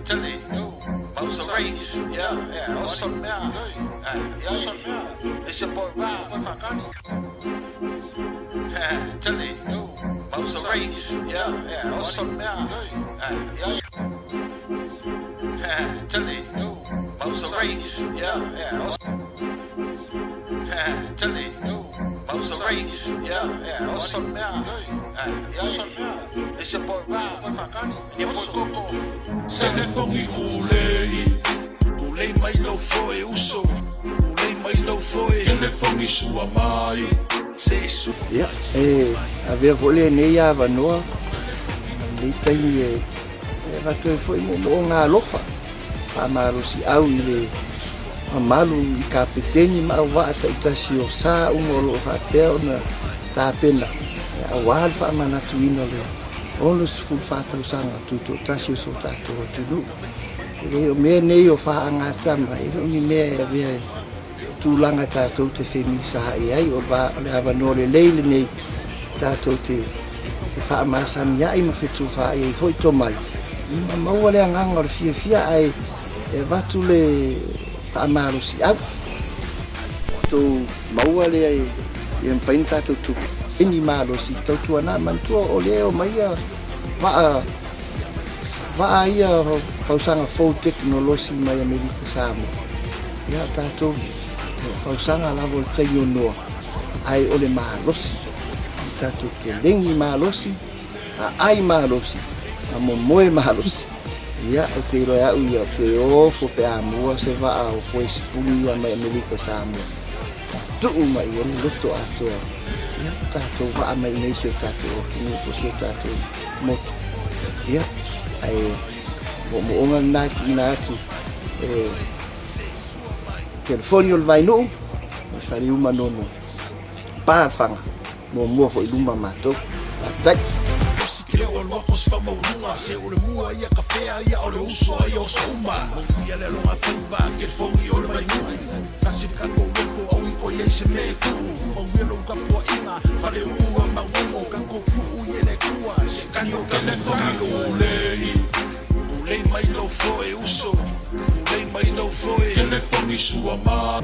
Tali, Mouse Race, yeah, awesome now. It's your boy Rob, Tali, Mouse Race, yeah, awesome now. Tali, Mouse Race, yeah, Tali, Mouse Race, yeah, awesome now. It's your boy Rob, your boy Coco. Telefongi ulei mai lo foi uso, ulei mai lo foi. Telefongi sua mai, se su. Ja, avea vole nei ava noa. Nei taimi rato foi mo nga lofa. Pa maro si au le malu I kapiteni ma wa ta itasi o sa umolo ha teo na ta pena. Ya wal fa manatu ino le. Onus full fata usanga tuto tasi so tato tudu. Ele o me nei o fa angata ma ele ni me avea tulanga tato te femisa ai o ba le ava no le leile nei tato te fa masam ya I ma fetu fa ai foi to mai I ma mau le nganga o fia ai e vatu le fa maro si au to mau le ai I painta to tu ini malo si to tu na man tu o le o mai va ai fa usanga fo technology mai America samo ya tato fa usanga la volta io no ai o le malosi tato tu lengi malosi ai malosi amo moe malosi ya o te ro ya u ya te o fo pe amo se va o fo espuni ya mai America samo tu mai o luto ato ya tato va mai nei so tato ni ko so tato mo ya ai mo onga na tu telefonio vai no ma fari uma nono pa fanga mo foi luma mato atai Creo el ojos fama uruma, se ule mua ia kafea ia ole uso ia o suma. Ia le longa fuba, que fongi ole vai mu. Kasi kako weko au o ye se me ku. O welo kapo inga, fale ua mangomo kako ku ye le kua. Kani o telefongi ulei mai lo foi uso. Ulei mai lo foi telefongi sua ma.